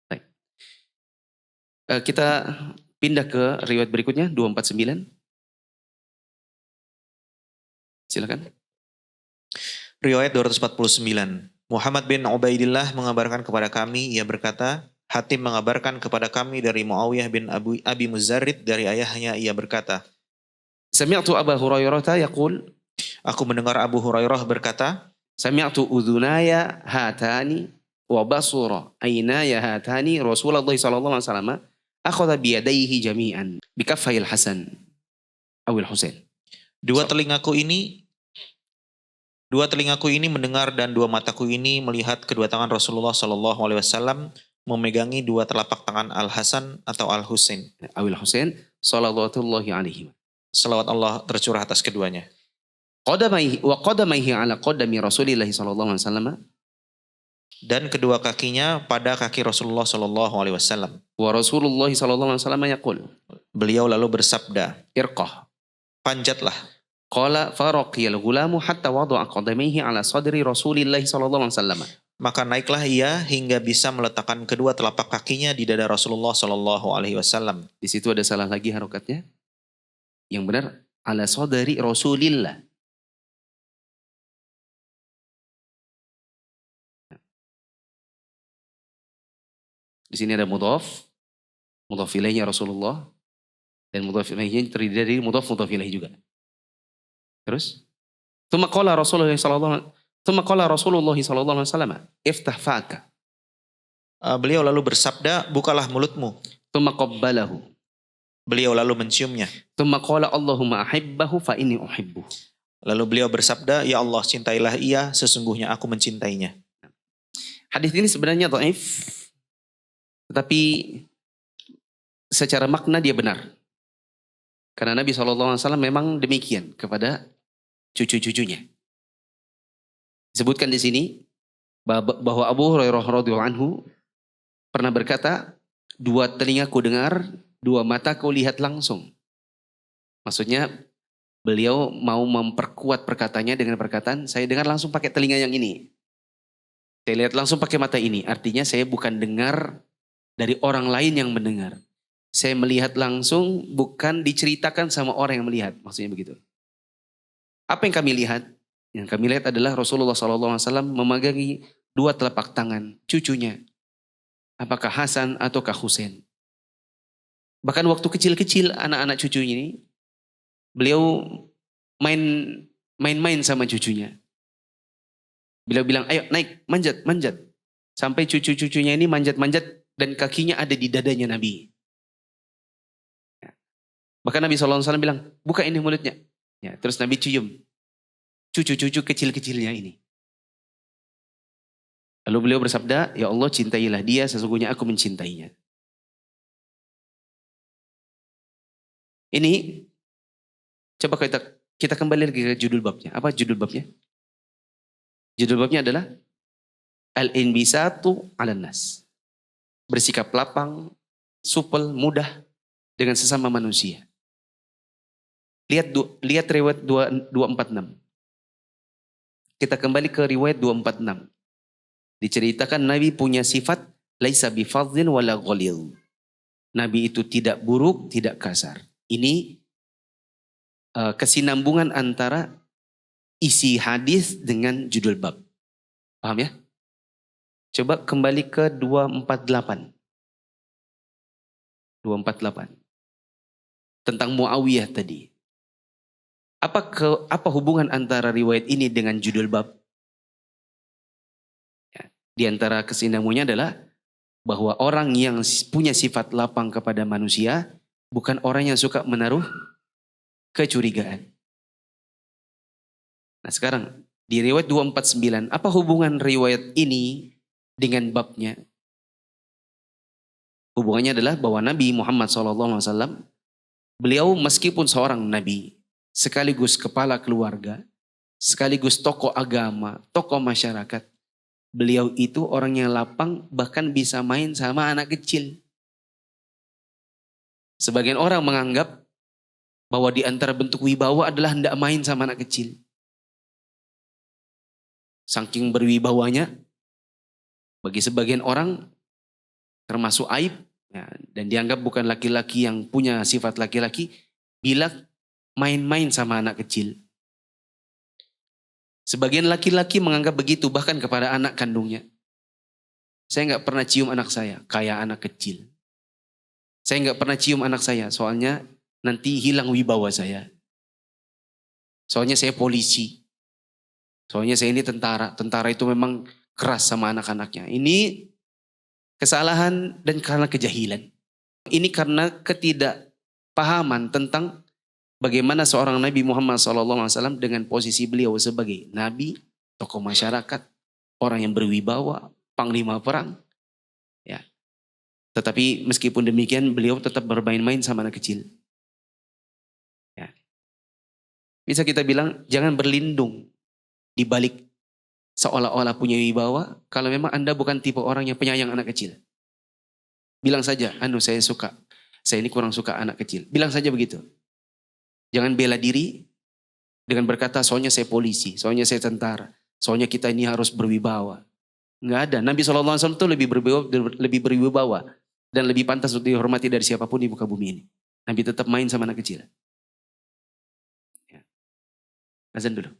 Baik. Kita pindah ke riwayat berikutnya, 249. Silakan. Riwayat 249. Muhammad bin Ubaidillah mengabarkan kepada kami, ia berkata, Hatim mengabarkan kepada kami dari Muawiyah bin Abi Muzarrid dari ayahnya, ia berkata, Sami'tu Abu Hurairah yaqul, aku mendengar Abu Hurairah berkata, Sami'tu udhunaya hatani wa basura aynaya hatani Rasulullah sallallahu alaihi wasallam akhadha bi yadayhi jami'an bi kaffayil Hasan awil Husain. Dua telingaku ini mendengar dan dua mataku ini melihat kedua tangan Rasulullah sallallahu alaihi wasallam memegangi dua telapak tangan Al Hasan atau Al Husain. Awil Husain sallallahu alaihi. Salawat Allah tercurah atas keduanya. Qadamaihi ala qadami Rasulillah sallallahu alaihi wasallam. Dan kedua kakinya pada kaki Rasulullah sallallahu alaihi wasallam. Wa Rasulullah sallallahu alaihi wasallam yaqul. Beliau lalu bersabda, irqah, panjatlah. Qala faraqiyal gulamu hatta wada'a qadamaihi ala sadri Rasulillah sallallahu alaihi wasallam. Maka naiklah ia hingga bisa meletakkan kedua telapak kakinya di dada Rasulullah sallallahu alaihi wasallam. Di situ ada salah lagi harokatnya. Yang benar ala sadri Rasulillah. Di sini ada mudhaf ilaihnya Rasulullah, dan mudhaf ilaihnya terdiri dari mudhaf ilaih juga. Terus, tsumma qala Rasulullah sallallahu alaihi wasallam, iftah faka. Beliau lalu bersabda, bukalah mulutmu. Tsumma qabbalahu. Beliau lalu menciumnya. Tsumma qala Allahumma ahibbahu fa inni uhibbu. Lalu beliau bersabda, "Ya Allah, cintailah ia, sesungguhnya aku mencintainya." Hadis ini sebenarnya dhaif, tetapi secara makna dia benar. Karena Nabi SAW memang demikian kepada cucu-cucunya. Disebutkan di sini bahwa Abu Hurairah radhiyallahu anhu pernah berkata, "Dua telingaku dengar, dua mataku lihat langsung." Maksudnya beliau mau memperkuat perkataannya dengan perkataan, saya dengar langsung pakai telinga yang ini. Saya lihat langsung pakai mata ini. Artinya saya bukan dengar dari orang lain yang mendengar. Saya melihat langsung, bukan diceritakan sama orang yang melihat. Maksudnya begitu. Apa yang kami lihat? Yang kami lihat adalah Rasulullah SAW memegangi dua telapak tangan cucunya. Apakah Hasan ataukah Husain. Bahkan waktu kecil-kecil anak-anak cucu ini, beliau main-main sama cucunya. Beliau bilang, ayo naik, manjat, manjat. Sampai cucu-cucunya ini manjat-manjat dan kakinya ada di dadanya Nabi. Bahkan Nabi SAW bilang, buka ini mulutnya. Ya, terus Nabi cium cucu-cucu kecil-kecilnya ini. Lalu beliau bersabda, ya Allah cintailah dia, sesungguhnya aku mencintainya. Ini, coba kita kembali lagi ke judul babnya. Apa judul babnya? Judul babnya adalah Al-Inbisatu 'alan nas. Bersikap lapang, supel, mudah dengan sesama manusia. Lihat riwayat 246. Kita kembali ke riwayat 246. Diceritakan Nabi punya sifat laisa bifadhin wala ghalil. Nabi itu tidak buruk, tidak kasar. Ini kesinambungan antara isi hadis dengan judul bab. Paham ya? Coba kembali ke 248. 248. Tentang Muawiyah tadi. Apa hubungan antara riwayat ini dengan judul bab? Ya, di antara kesinambungannya adalah bahwa orang yang punya sifat lapang kepada manusia bukan orang yang suka menaruh kecurigaan. Nah sekarang di riwayat 249, apa hubungan riwayat ini dengan babnya? Hubungannya adalah bahwa Nabi Muhammad SAW, beliau meskipun seorang Nabi, sekaligus kepala keluarga, sekaligus tokoh agama, tokoh masyarakat. Beliau itu orang yang lapang, bahkan bisa main sama anak kecil. Sebagian orang menganggap bahwa di antara bentuk wibawa adalah hendak main sama anak kecil. Saking berwibawanya, bagi sebagian orang termasuk aib, ya, dan dianggap bukan laki-laki yang punya sifat laki-laki, bila main-main sama anak kecil. Sebagian laki-laki menganggap begitu bahkan kepada anak kandungnya. Saya nggak pernah cium anak saya, kayak anak kecil. Saya nggak pernah cium anak saya, soalnya nanti hilang wibawa saya. Soalnya saya polisi. Soalnya saya ini tentara. Tentara itu memang keras sama anak-anaknya. Ini kesalahan dan karena kejahilan. Ini karena ketidakpahaman tentang bagaimana seorang Nabi Muhammad SAW dengan posisi beliau sebagai Nabi, tokoh masyarakat, orang yang berwibawa, panglima perang. Ya. Tetapi meskipun demikian beliau tetap bermain-main sama anak kecil. Ya. Bisa kita bilang jangan berlindung di balik seolah-olah punya wibawa kalau memang Anda bukan tipe orang yang penyayang anak kecil. Bilang saja, saya suka. Saya ini kurang suka anak kecil. Bilang saja begitu. Jangan bela diri dengan berkata soalnya saya polisi, soalnya saya tentara, soalnya kita ini harus berwibawa. Enggak ada. Nabi SAW itu lebih berwibawa dan lebih pantas untuk dihormati dari siapapun di muka bumi ini. Nabi tetap main sama anak kecil. Ya. Azan dulu.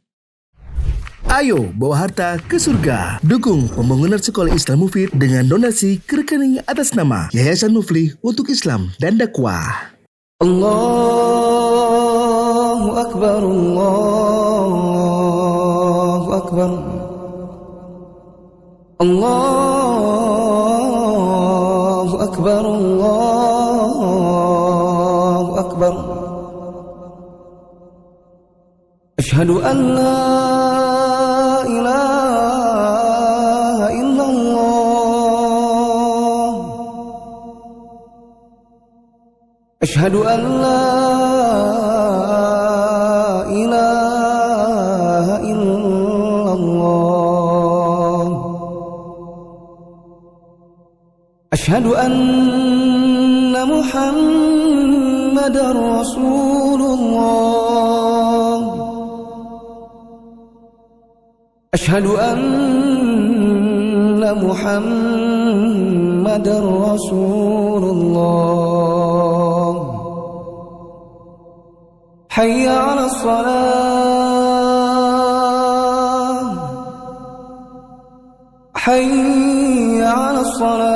Ayo bawa harta ke surga. Dukung pembangunan sekolah Islam Mufid dengan donasi ke rekening atas nama Yayasan Muflih untuk Islam dan Dakwah. Allahu Akbar, Allahu Akbar, Allahu Akbar, Allahu Akbar. أشهد أن لا إله إلا الله أشهد أن لا إله إلا الله أشهد أن محمدا رسول الله أشهد أن محمدا رسول الله حي على الصلاة حي على الصلاة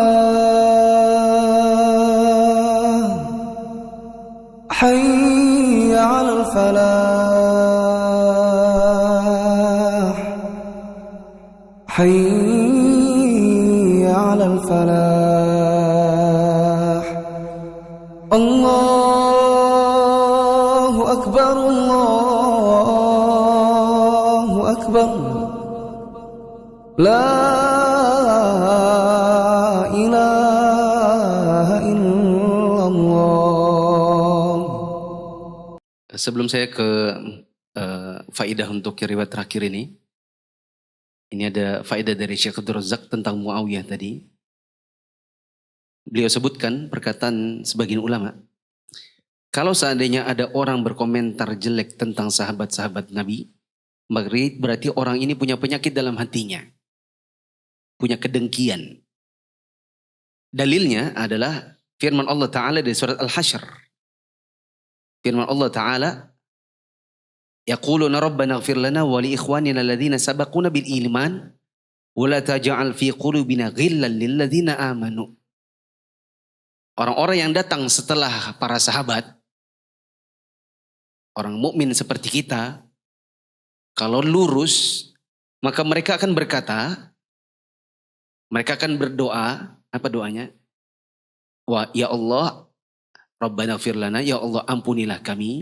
حي على الفلاح حي على الفلاح الله أكبر الله أكبر لا إله إلا الله. Sebelum saya ke faidah untuk riwayat terakhir ini ada faedah dari Syekh Abdul Razak tentang Muawiyah tadi. Beliau sebutkan perkataan sebagian ulama. Kalau seandainya ada orang berkomentar jelek tentang sahabat-sahabat Nabi, berarti orang ini punya penyakit dalam hatinya. Punya kedengkian. Dalilnya adalah firman Allah Ta'ala dari surat Al-Hasyr. Firman Allah Ta'ala, yaquluna rabbana ighfir lana wa li ikhwanina alladhina sabaquna bil iman wa la taj'al fi qulubina ghillan lil ladzina amanu. Orang-orang yang datang setelah para sahabat, orang mukmin seperti kita, kalau lurus, maka mereka akan berkata, mereka akan berdoa, apa doanya? Ya Allah, Rabbana ighfir lana, ya Allah ampunilah kami.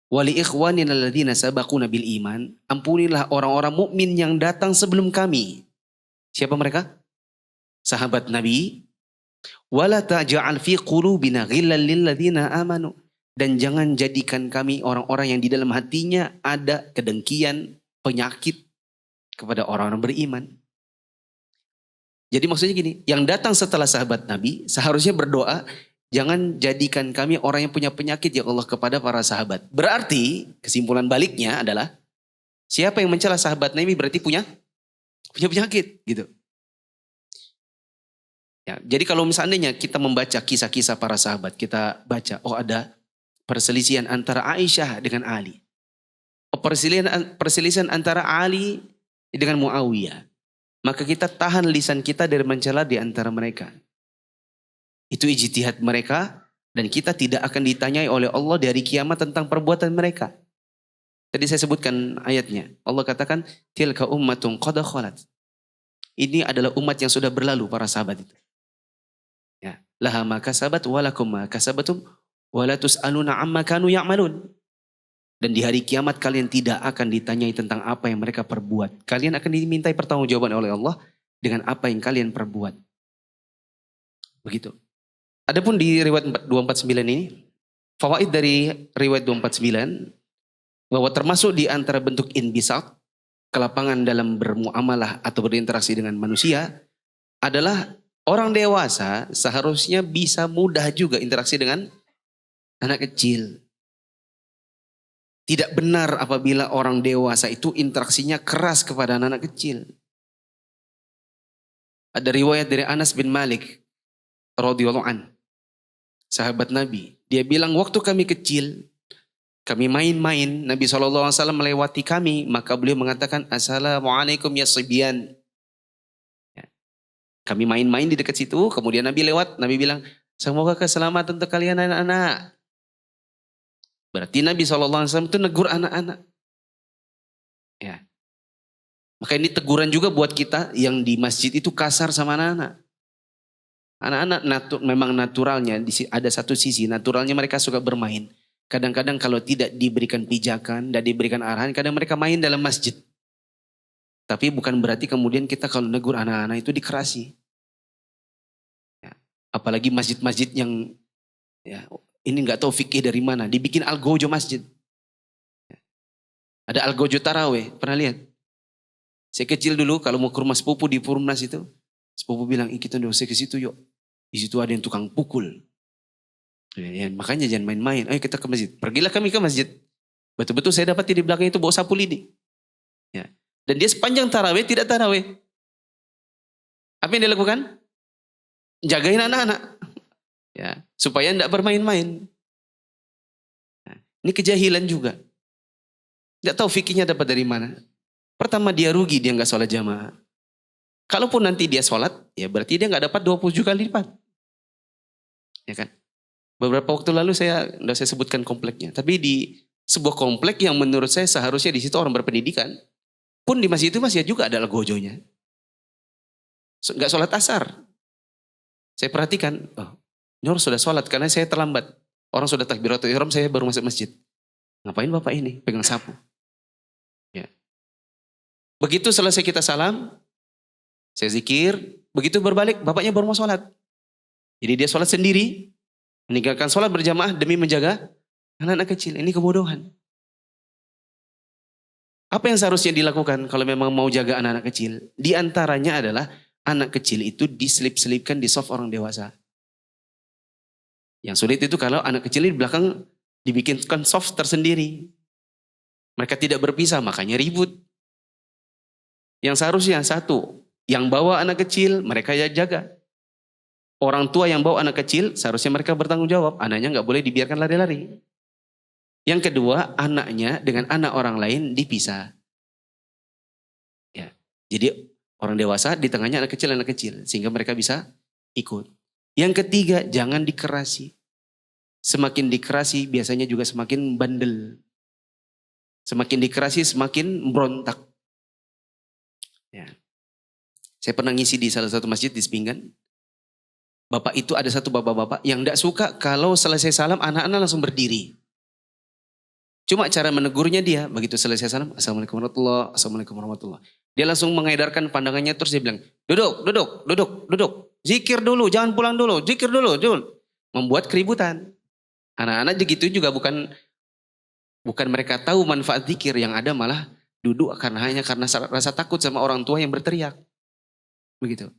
Wali ikhwanina alladzina sabaquna bil iman, ampunilah orang-orang mukmin yang datang sebelum kami. Siapa mereka? Sahabat Nabi. Wala taj'al fi qulubina ghillan lil ladzina amanu, dan jangan jadikan kami orang-orang yang di dalam hatinya ada kedengkian, penyakit kepada orang-orang beriman. Jadi maksudnya gini, yang datang setelah sahabat Nabi seharusnya berdoa, jangan jadikan kami orang yang punya penyakit ya Allah kepada para sahabat. Berarti kesimpulan baliknya adalah siapa yang mencela sahabat Nabi berarti punya penyakit gitu. Ya, jadi kalau misalnya kita membaca kisah-kisah para sahabat, kita baca ada perselisihan antara Aisyah dengan Ali. Perselisihan antara Ali dengan Muawiyah. Maka kita tahan lisan kita dari mencela di antara mereka. Itu ijtihad mereka dan kita tidak akan ditanyai oleh Allah dari kiamat tentang perbuatan mereka. Tadi saya sebutkan ayatnya. Allah katakan, tilka ummatun qad khalat. Ini adalah umat yang sudah berlalu para sahabat itu. Ya, laha ma kasabat wa lakum ma kasabatum wa la tus'aluna amma kanu ya'malun. Dan di hari kiamat kalian tidak akan ditanyai tentang apa yang mereka perbuat. Kalian akan dimintai pertanggungjawaban oleh Allah dengan apa yang kalian perbuat. Begitu. Adapun di riwayat 249 ini, fawaid dari riwayat 249 bahwa termasuk di antara bentuk inbisaq, kelapangan dalam bermuamalah atau berinteraksi dengan manusia adalah orang dewasa seharusnya bisa mudah juga interaksi dengan anak kecil. Tidak benar apabila orang dewasa itu interaksinya keras kepada anak kecil. Ada riwayat dari Anas bin Malik radhiyallahu an, sahabat Nabi. Dia bilang waktu kami kecil, kami main-main, Nabi SAW melewati kami, maka beliau mengatakan, Assalamualaikum ya sibyan. Ya. Kami main-main di dekat situ, kemudian Nabi lewat, Nabi bilang, semoga keselamatan untuk kalian anak-anak. Berarti Nabi SAW itu negur anak-anak. Ya. Maka ini teguran juga buat kita yang di masjid itu kasar sama anak-anak. Anak-anak memang naturalnya, ada satu sisi naturalnya mereka suka bermain. Kadang-kadang kalau tidak diberikan pijakan, tidak diberikan arahan, kadang mereka main dalam masjid. Tapi bukan berarti kemudian kita kalau negur anak-anak itu dikerasi. Ya, apalagi masjid-masjid yang ya, ini nggak tahu fikih dari mana, dibikin algojo masjid. Ya, ada algojo taraweh, pernah lihat? Saya kecil dulu kalau mau ke rumah sepupu di Purnas itu, sepupu bilang, kita nggak usah ke situ yuk. Di situ ada yang tukang pukul. Ya, makanya jangan main-main. Ayo kita ke masjid. Pergilah kami ke masjid. Betul-betul saya dapat di belakang itu bawa sapu lidi. Ya. Dan dia sepanjang tarawih tidak tarawih. Apa yang dia lakukan? Jagain anak-anak. Ya, supaya tidak bermain-main. Nah, ini kejahilan juga. Tidak tahu fikihnya dapat dari mana. Pertama dia rugi, dia nggak sholat jamaah. Kalaupun nanti dia sholat, ya berarti dia nggak dapat 27 kali lipat. Ya kan? Beberapa waktu lalu saya sebutkan kompleknya. Tapi di sebuah komplek yang menurut saya seharusnya di situ orang berpendidikan. Pun di masjid itu masih juga ada algojonya. Nggak sholat asar. Saya perhatikan, ini orang sudah sholat karena saya terlambat. Orang sudah takbiratul ihram, saya baru masuk masjid. Ngapain bapak ini? Pegang sapu. Ya. Begitu selesai kita salam, saya zikir, begitu berbalik, bapaknya baru mau sholat. Jadi dia sholat sendiri, meninggalkan sholat berjamaah demi menjaga anak-anak kecil. Ini kebodohan. Apa yang seharusnya dilakukan kalau memang mau jaga anak-anak kecil? Di antaranya adalah anak kecil itu diselip-selipkan di soft orang dewasa. Yang sulit itu kalau anak kecil di belakang dibikinkan soft tersendiri. Mereka tidak berpisah, makanya ribut. Yang seharusnya satu, yang bawa anak kecil mereka ya jaga. Orang tua yang bawa anak kecil seharusnya mereka bertanggung jawab. Anaknya nggak boleh dibiarkan lari-lari. Yang kedua, anaknya dengan anak orang lain dipisah. Ya, jadi orang dewasa di tengahnya anak kecil sehingga mereka bisa ikut. Yang ketiga, jangan dikerasi. Semakin dikerasi biasanya juga semakin bandel. Semakin dikerasi semakin berontak. Ya. Saya pernah ngisi di salah satu masjid di Sepinggan. Bapak itu ada satu bapak-bapak yang tidak suka kalau selesai salam anak-anak langsung berdiri. Cuma cara menegurnya dia, begitu selesai salam, Assalamualaikum warahmatullahi wabarakatuh, Assalamualaikum warahmatullahi wabarakatuh. Dia langsung mengedarkan pandangannya terus dia bilang, duduk. Zikir dulu, jangan pulang dulu, zikir dulu. Membuat keributan. Anak-anak begitu juga bukan mereka tahu manfaat zikir, yang ada malah duduk hanya karena rasa takut sama orang tua yang berteriak. Begitu.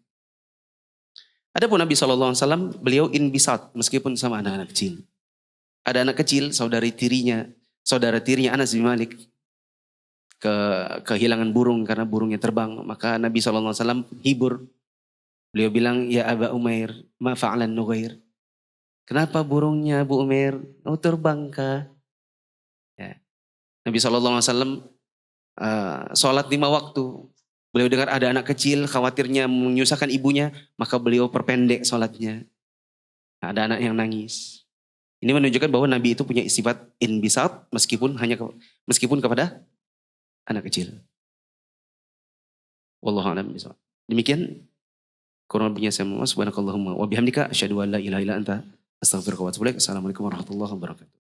Adapun Nabi SAW, beliau inbisat meskipun sama anak-anak kecil. Ada anak kecil, saudara tirinya Anas bin Malik kehilangan burung karena burungnya terbang. Maka Nabi SAW hibur. Beliau bilang, ya Aba Umair, ma fa'alan Nughair. Kenapa burungnya Bu Umair? Oh terbang kah? Ya. Nabi SAW sholat 5 waktu. Beliau dengar ada anak kecil, khawatirnya menyusahkan ibunya, maka beliau perpendek sholatnya. Ada anak yang nangis. Ini menunjukkan bahwa Nabi itu punya sifat inbisat meskipun kepada anak kecil. Wallahu a'lam bishawab. Demikian kurang lebihnya saya mohon subhanakallahumma wa bihamdika asyhadu an la ilaha illa anta astaghfiruka wa atubu ilaik. Assalamualaikum warahmatullahi wabarakatuh.